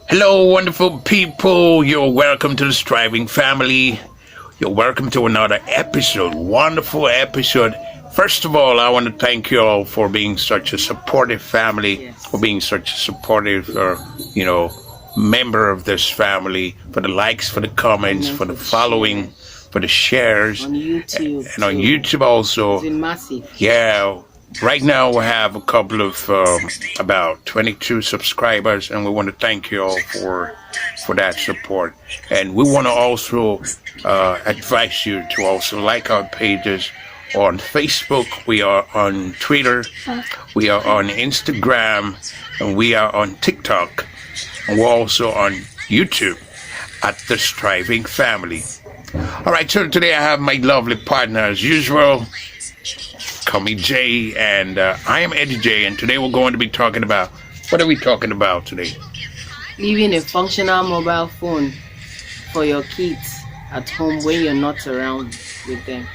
Hello, wonderful people. You're welcome to the Striving Family. You're welcome to another episode, wonderful episode. First of all, I want to thank you all for being such a supportive family, for being such a supportive, member of this family, for the likes, for the comments, for the following, for the shares. On YouTube. And on YouTube also. It's been massive. Yeah. Right now we have a couple of about 22 subscribers, and we want to thank you all for that support. And we want to also advise you to also like our pages on Facebook. We are on Twitter, we are on Instagram, and we are on TikTok, and we're also on YouTube at the Striving Family. All right, so today I have my lovely partner as usual. Call me Jay, and I am Eddie J, and today we're going to be talking about, what are we talking about today? Leaving a functional mobile phone for your kids at home when you're not around with them.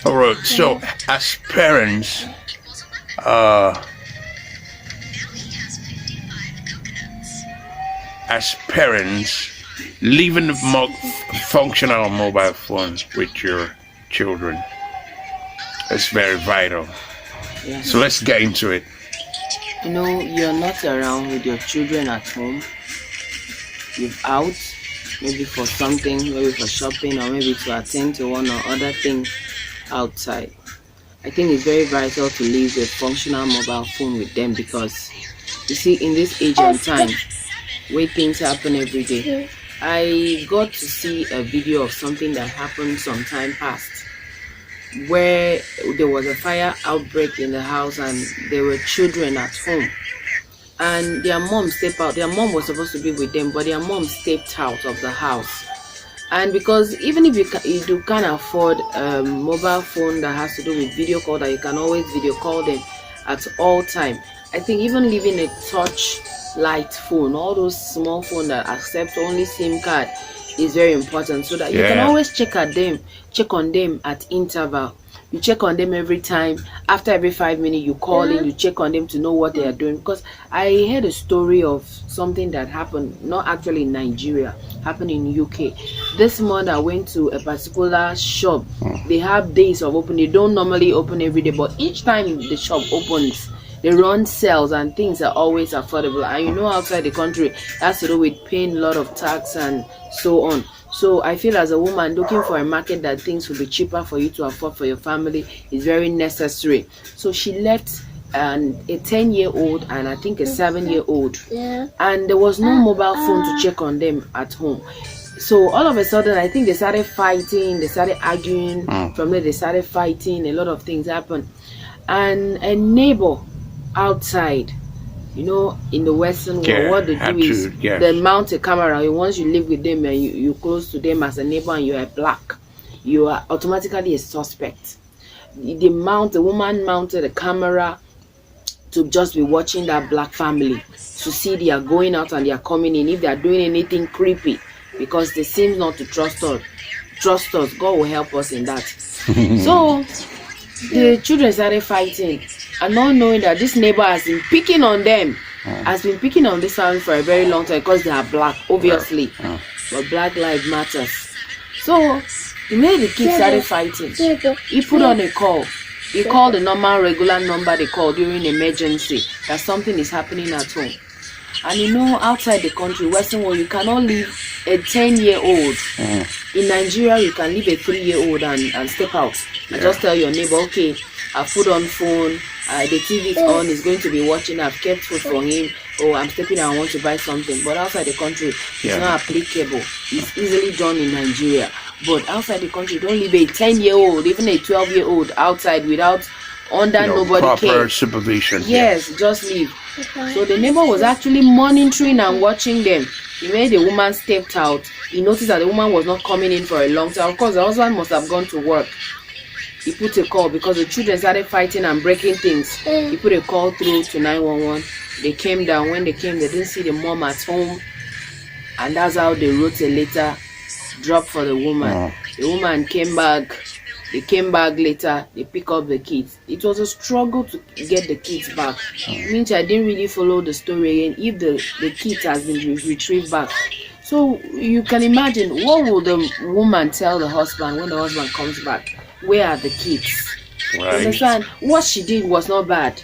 All right, so as parents, leaving the functional mobile phone with your children, it's very vital. Yeah. So let's get into it. You're not around with your children at home. You're out, maybe for something, maybe for shopping, or maybe to attend to one or other thing outside. I think it's very vital to leave a functional mobile phone with them because, you see, in this age and time, where things happen every day, I got to see a video of something that happened some time past, where there was a fire outbreak in the house and there were children at home, and their mom stepped out. Their mom was supposed to be with them, but their mom stepped out of the house. And because even if you can't afford a mobile phone that has to do with video call, that you can always video call them at all time, I think even leaving a touch light phone, all those small phones that accept only SIM card, is very important, so that you can always check on them at interval. You check on them every time. After every 5 minutes you call in, you check on them to know what they are doing. Because I heard a story of something that happened, not actually in Nigeria, happened in UK. This mother went to a particular shop. They have days of open. They don't normally open every day, but each time the shop opens, they run sales and things are always affordable. And outside the country, it has to do with paying a lot of tax and so on. So I feel as a woman, looking for a market that things will be cheaper for you to afford for your family is very necessary. So she left a 10-year-old and I think a 7-year-old, and there was no mobile phone to check on them at home. So all of a sudden, I think they started fighting, they started arguing. From there they started fighting, a lot of things happened. And a neighbor outside, in the Western world, what they do is they mount a camera. Once you live with them and you close to them as a neighbor and you are black, you are automatically a suspect. The woman mounted a camera to just be watching that black family, to see they are going out and they are coming in, if they are doing anything creepy, because they seem not to trust us. God will help us in that. So the children started fighting, and not knowing that this neighbor has been picking on them, has been picking on this family for a very long time, because they are black, obviously. But Black Lives Matters. So he made the kids started fighting. He put on a call. He called the normal regular number they call during emergency, that something is happening at home. And outside the country, Western world, you cannot leave a 10-year-old. In Nigeria, you can leave a 3-year-old and step out. And just tell your neighbor, okay, I put on phone, the TV is on, he's going to be watching, I've kept food for him, I'm stepping out, I want to buy something. But outside the country, it's not applicable. It's easily done in Nigeria. But outside the country, don't leave a 10-year-old, even a 12-year-old outside without nobody proper care. Supervision. Yes, just leave. So the neighbor was actually monitoring and watching them. He made the woman stepped out. He noticed that the woman was not coming in for a long time. Of course, the husband must have gone to work. He put a call because the children started fighting and breaking things. He put a call through to 911. They came down. When they came, they didn't see the mom at home, and that's how they wrote a letter, drop for the woman. The woman came back They came back later, they pick up the kids. It was a struggle to get the kids back. Means I didn't really follow the story again if the kids has been retrieved back. So you can imagine, what will the woman tell the husband when the husband comes back? Where are the kids? Right. Understand? What she did was not bad.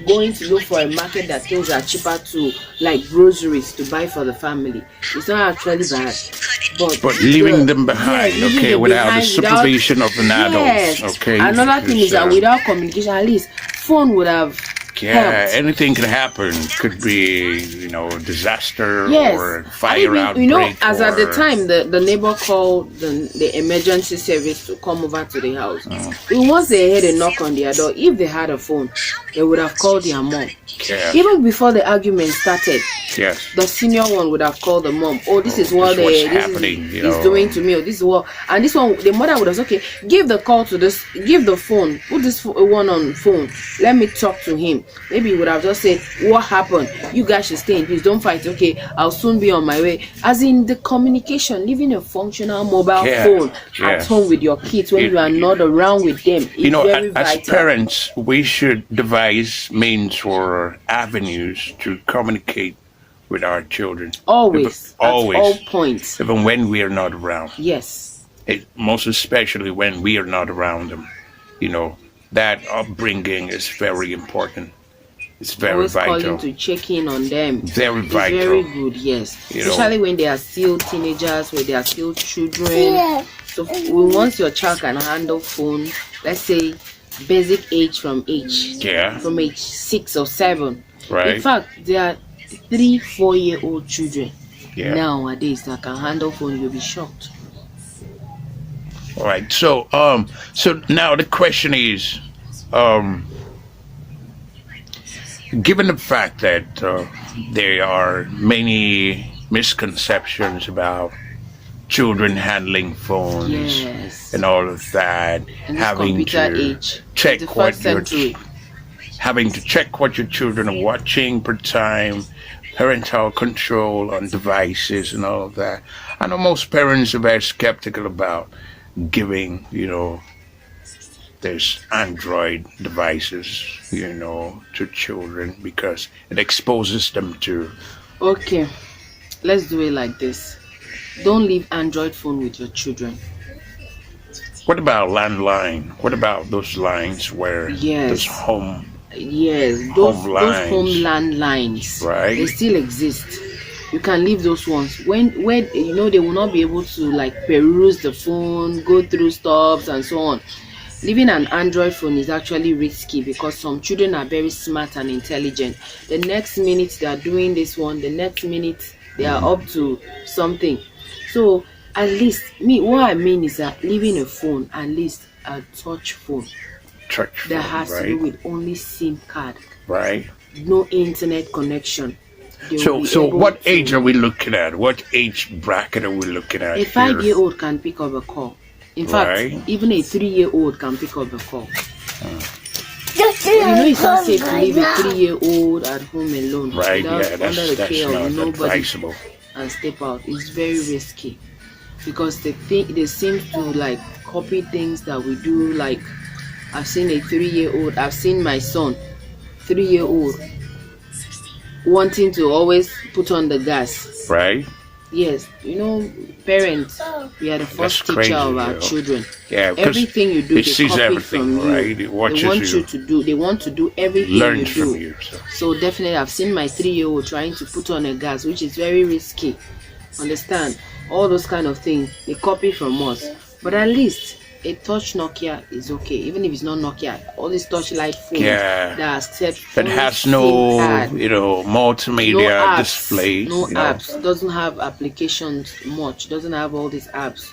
Going to look for a market that things are cheaper to, like groceries, to buy for the family. It's not actually bad. But leaving them behind, leaving okay, them without behind the supervision of an yes. adult, okay. Another thing is that without communication, at least phone would have helped. Anything can happen. Could be, disaster Yes. or fire outbreak. As at the time, the neighbor called the emergency service to come over to the house. Once they heard a knock on their door, if they had a phone, they would have called their mom. Yeah. Even before the argument started, Yes. the senior one would have called the mom. Oh, this is what what's this happening, is doing to me. Or this is what, and this one, the mother would have said, okay, give the call to this, give the phone, put this one on phone. Let me talk to him. Maybe he would have just said, what happened? You guys should stay in peace. Don't fight. Okay, I'll soon be on my way. As in the communication, leaving a functional mobile phone at home with your kids when you are not around with them. Very as vital. parents, we should devise means or avenues to communicate with our children. Always. Always. At all points. Even when we are not around. Yes. Most especially when we are not around them. That upbringing is very important. It's very Always vital. calling to check in on them. Very It's vital. very good, yes. Especially when they are still teenagers, when they are still children. So once your child can handle phone, let's say basic age from age 6 or 7. Right. In fact, there are 3-4-year-old children nowadays that can handle phone. You'll be shocked. All right. So now the question is, given the fact that there are many misconceptions about children handling phones and all of that, and having to check having to check what your children are watching per time, parental control on devices and all of that. I know most parents are very skeptical about giving, there's Android devices, to children because it exposes them to. Okay, let's do it like this. Don't leave Android phone with your children. What about landline? What about those lines where there's home? Yes, those home landlines. Right. They still exist. You can leave those ones where they will not be able to like peruse the phone, go through stops and so on. Leaving an Android phone is actually risky because some children are very smart and intelligent. The next minute they are doing this one, the next minute they are up to something. So at least what I mean is that leaving a phone, at least a touch phone. That has to do with only SIM card. Right. No internet connection. So what age are we looking at? What age bracket are we looking at? A 5-year-old can pick up a call. In fact, even a 3-year-old can pick up a call. It's not safe to leave a 3-year-old at home alone. Right, under the care of nobody advisable. And step out. It's very risky because they seem to like copy things that we do. Like I've seen a 3-year-old. I've seen my son, 3-year-old, wanting to always put on the gas. Right. Yes, parents, we are the first teacher of our children. Yeah, everything you do, they sees copy everything, from you. right? They want you to do. They want to do everything Learn you do. from you. So definitely, I've seen my 3-year-old trying to put on a gas, which is very risky. Understand? All those kind of things they copy from us. But at least a touch Nokia is okay, even if it's not Nokia. All these touch light phones that has no, multimedia display, no apps, doesn't have applications much, doesn't have all these apps,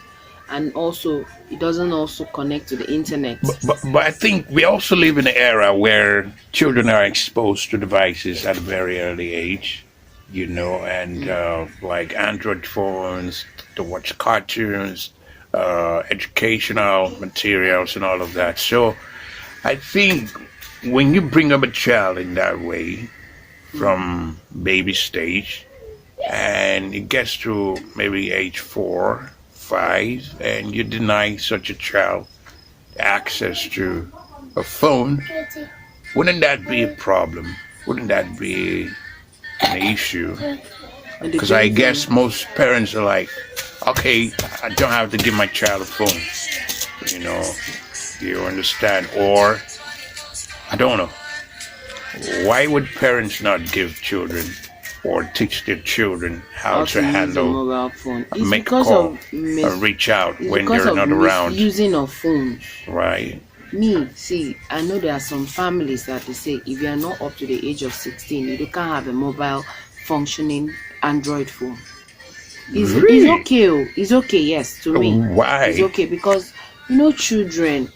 and also it doesn't also connect to the internet. But I think we also live in an era where children are exposed to devices at a very early age, and like Android phones to watch cartoons. Educational materials and all of that. So I think when you bring up a child in that way from baby stage and it gets to maybe age 4, 5 and you deny such a child access to a phone, wouldn't that be a problem? Wouldn't that be an issue? Because I guess most parents are like, okay, I don't have to give my child a phone. You understand? Or, I don't know. Why would parents not give children or teach their children how to handle mobile phone? It's make a because call of or reach out when because they're of not around? using of phones. Right. See, I know there are some families that they say if you are not up to the age of 16, you can't have a mobile functioning Android phone. It's okay. It's okay, yes, to me. Why? It's okay because children,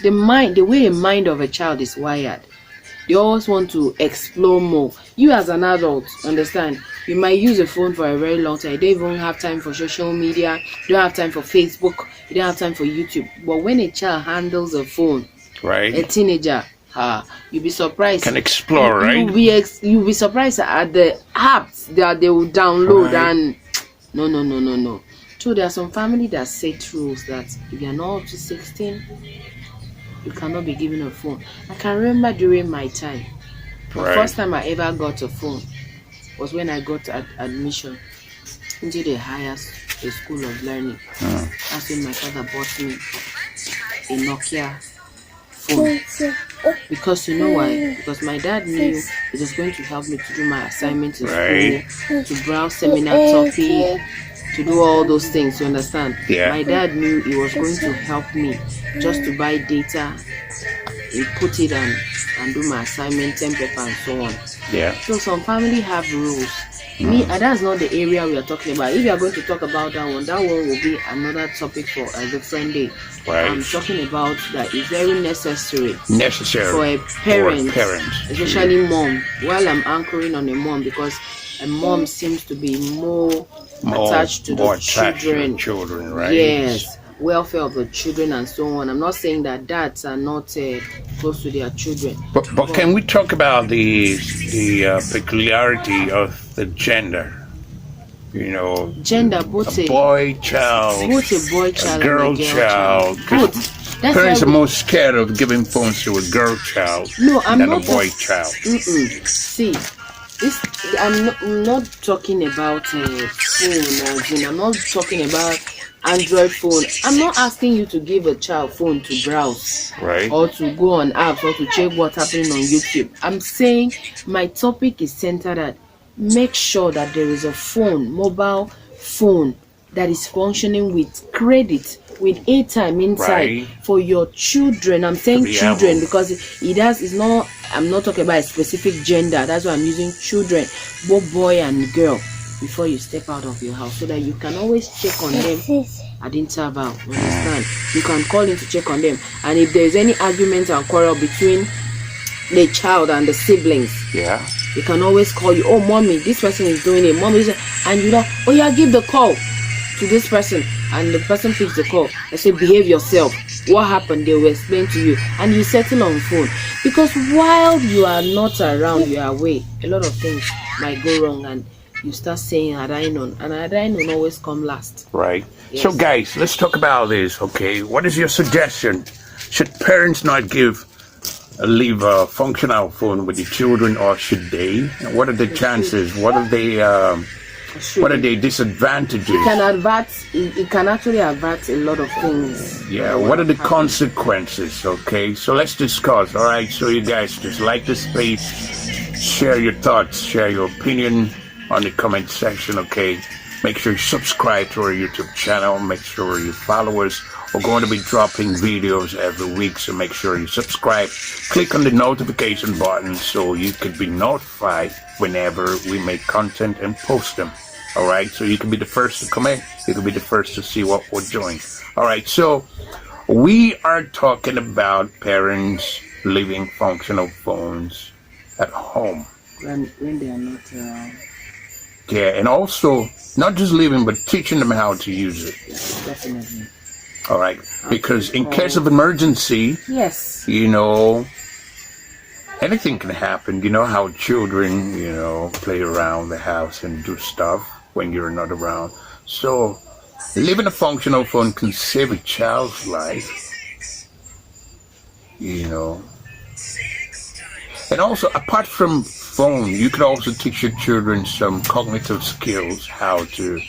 the way a mind of a child is wired, they always want to explore more. You as an adult, understand, you might use a phone for a very long time. You don't even have time for social media, you don't have time for Facebook, you don't have time for YouTube. But when a child handles a phone, right, a teenager, you'll be surprised. Can explore, right? You'll be surprised at the apps that they will download, right. And no. So there are some family that set rules that if you're not up to 16, you cannot be given a phone. I can remember during my time, the first time I ever got a phone was when I got admission into the highest school of learning. That's when my father bought me a Nokia phone. Because you know why? Because my dad knew it was going to help me to do my assignments in school, to browse seminar topic, to do all those things, you understand? Yeah. My dad knew it was going to help me just to buy data, input it and do my assignment, template and so on. Yeah. So some family have rules. Me, that's not the area we are talking about. If you are going to talk about that one will be another topic for a different day. Right. I'm talking about that it's very necessary for a parent, especially mom. While I'm anchoring on a mom, because a mom seems to be more attached to the children, right? Yes, welfare of the children and so on. I'm not saying that dads are not close to their children. But can we talk about the peculiarity of the gender? Gender, both a boy child, a girl child. Parents are most scared of giving phones to a girl child than a boy child. See, I'm not talking about phone or I'm not talking about Android phone. I'm not asking you to give a child phone to browse, right, or to go on apps or to check what's happening on YouTube. I'm saying my topic is centered at make sure that there is a mobile phone that is functioning with credit, with airtime inside for your children. I'm saying children because it's not. I'm not talking about a specific gender. That's why I'm using children, both boy and girl, before you step out of your house, so that you can always check on them at interval. Understand? You can call in to check on them, and if there is any argument and quarrel between the child and the siblings, you can always call you. Oh, mommy, this person is doing it. Mommy, and give the call to this person, and the person picks the call. I say, behave yourself. What happened? They will explain to you, and you settle on phone. Because while you are not around, you are away, a lot of things might go wrong, and you start saying Adainon, and Adainon always come last. Right. Yes. So guys, let's talk about this, okay? What is your suggestion? Should parents not leave a functional phone with the children, or should they? What are the chances? What are the disadvantages? It can actually avert a lot of things. Yeah, what are the consequences? Okay, so let's discuss. All right, so you guys just like this page, share your thoughts, share your opinion on the comment section. Okay, make sure you subscribe to our YouTube channel, make sure you follow us. We're going to be dropping videos every week, so make sure you subscribe. Click on the notification button so you can be notified whenever we make content and post them. All right, so you can be the first to comment. You can be the first to see what we're doing. All right, so we are talking about parents leaving functional phones at home. When they are not around. Yeah, and also not just leaving, but teaching them how to use it. Yes, definitely. All right, because in case of emergency, anything can happen. You know how children, play around the house and do stuff when you're not around. So leaving a functional phone can save a child's life. you know. And also, apart from phone, you could also teach your children some cognitive skills, how to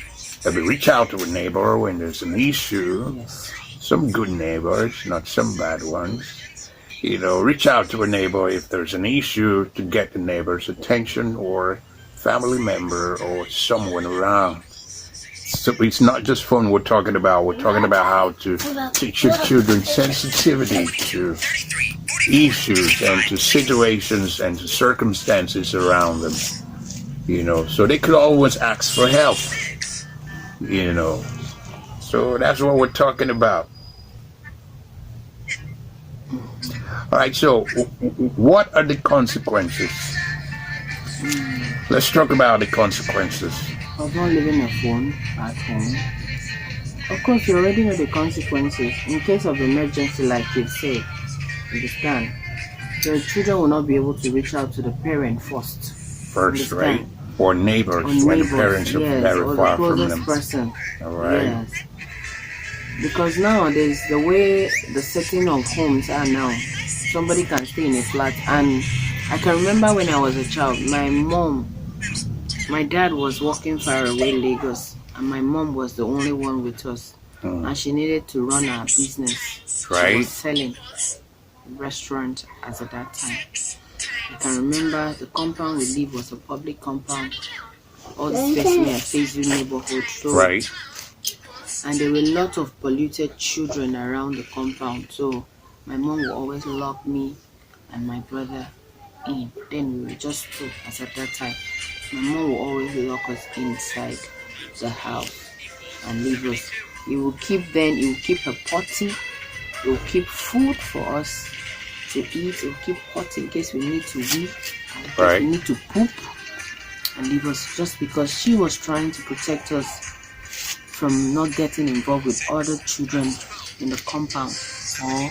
maybe reach out to a neighbor when there's an issue. Yes. Some good neighbors, not some bad ones. You know, reach out to a neighbor if there's an issue to get the neighbor's attention or family member or someone around. So it's not just fun we're talking about. We're talking about how to teach your children sensitivity to issues and to situations and to circumstances around them. You know, so they could always ask for help. You know, so that's what we're talking about. All right, so what are the consequences? Let's talk about the consequences. Of not leaving a phone at home. Of course, you already know the consequences. In case of emergency, like you said, understand, the children will not be able to reach out to the parent first. First, right? Or neighbors, when the parents are very far from them. Person. All right. Yes. Because nowadays, the way the setting of homes are now, somebody can stay in a flat. And I can remember when I was a child, my dad was working far away in Lagos, and my mom was the only one with us. And she needed to run our business. Right. She was selling restaurant as at that time. I can remember the compound we lived was a public compound. All this face me and face you neighborhood. So, right. And there were a lot of polluted children around the compound. So my mom would always lock me and my brother in. Then we were just two as at that time. My mom will always lock us inside the house and leave us. He will keep a potty, he will keep food for us to eat, he will keep pot in case we need to wee, in case we need to poop, and leave us just because she was trying to protect us from not getting involved with other children in the compound or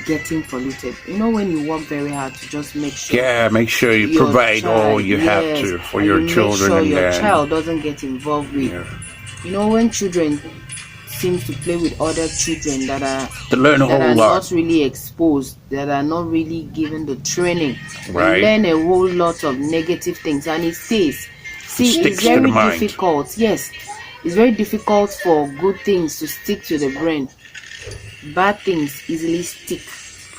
getting polluted. You know, when you work very hard to just make sure you provide all you have to for your children, make sure and your child doesn't get involved with you know, when children seem to play with other children that are not really exposed, that are not really given the training, they learn a whole lot of negative things, and it stays. It's very difficult. Yes, it's very difficult for good things to stick to the brain. Bad things easily stick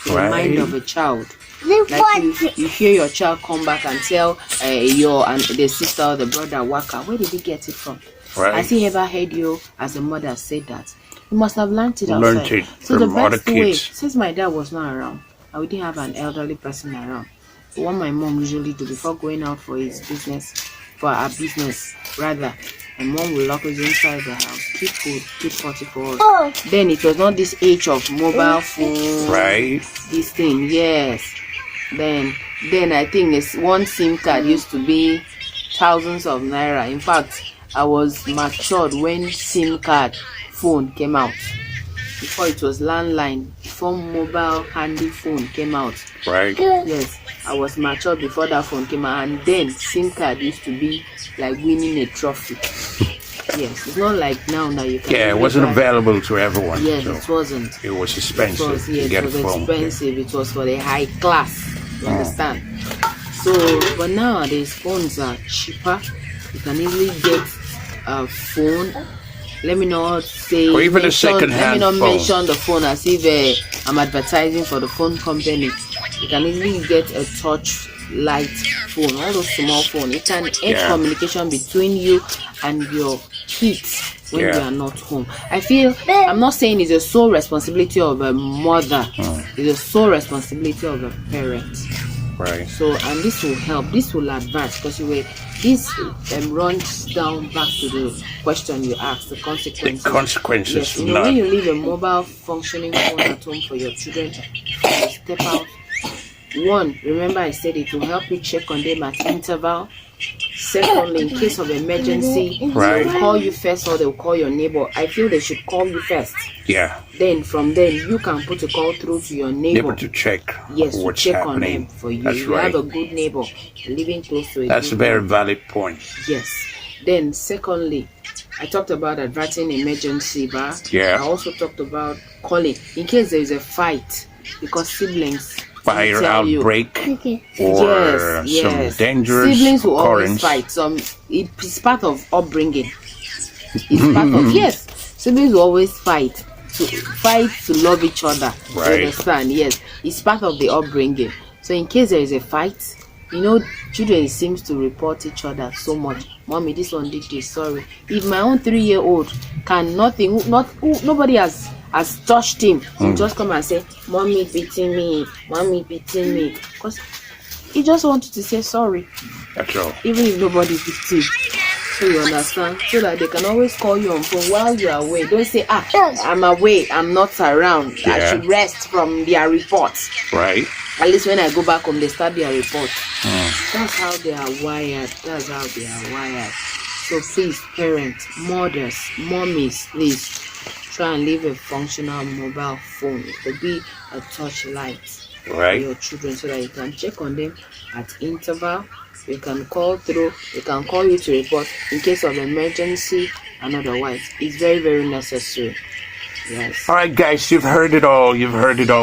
to the mind of a child. Like you hear your child come back and tell the sister or the brother, Waka, where did he get it from? Has he ever heard you as a mother say that? You must have learned it outside. So the best way, since my dad was not around, I didn't have an elderly person around. What my mom usually do before going out for our business, rather, my mom will lock us inside the house, keep food, keep potty for us. Then it was not this age of mobile phone, this thing, yes. Then I think this one SIM card used to be thousands of naira. In fact, I was matured when SIM card phone came out. Before it was landline, before mobile handy phone came out. Right. Yes, I was matured before that phone came out, and then SIM card used to be like winning a trophy. Yes, it's not like now you can. Yeah, it wasn't available to everyone. Yes, so it wasn't. It was expensive to get a phone. It was expensive. It was for the high class. You understand? So, but nowadays phones are cheaper. You can easily get a phone. Let me not say. Or even a second-hand phone. Let me not mention the phone as if I'm advertising for the phone company. You can easily get a touch light phone, all those small phones. It can aid communication between you and your kids when you are not home. I feel, I'm not saying it's a sole responsibility of a mother. It's a sole responsibility of a parent. Right. So, and this will help. This will advance because this runs down back to the question you asked, the consequences. The consequences. Yes, you know, when you leave a mobile functioning phone at home for your children to step out. One, remember I said it will help you check on them at interval. Secondly, in case of emergency, they'll call you first or they'll call your neighbor. I feel they should call you first. Yeah. Then from then you can put a call through to your neighbor to check what's check happening. On them for you. That's you have a good neighbor living close to it. That's a very valid point. Yes. Then secondly, I talked about averting emergency, but I also talked about calling in case there is a fight because siblings Fire tell you. outbreak Okay. or Yes, some yes. dangerous Siblings will always occurrence. fight. It's part of upbringing. It's part of yes. Siblings will always fight to love each other. Right. You understand? Yes, it's part of the upbringing. So in case there is a fight, children seems to report each other so much. Mommy, this one did this. Sorry. If my own 3-year-old nobody has touched him, he'll just come and say, "Mommy beating me, mommy beating me," because he just wanted to say sorry, That's all. even if nobody beat him. So you understand? So that they can always call you on phone while you are away. Don't say, I'm away, I'm not around. I Yeah. should rest from their reports. Right. At least when I go back home, they start their report. That's how they are wired. So please, parents, mothers, mommies, please try and leave a functional mobile phone. It could be a touch light for Right. your children so that you can check on them at interval. You can call through. They can call you to report in case of emergency and otherwise. It's very, very necessary. Yes. All right, guys, you've heard it all.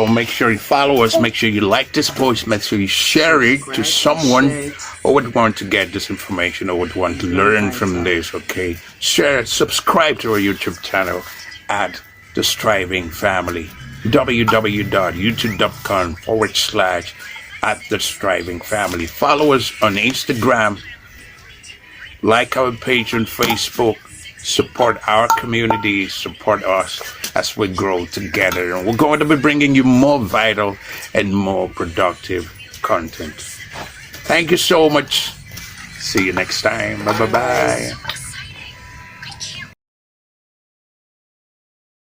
Make sure you follow us. Make sure you like this post. Make sure you share it to someone who would want to get this information or would want to learn from this, okay? Share, subscribe to our YouTube channel at The Striving Family. www.youtube.com/@The Striving Family. Follow us on Instagram. Like our page on Facebook. Support our community, support us as we grow together. And we're going to be bringing you more vital and more productive content. Thank you so much. See you next time. Bye-bye.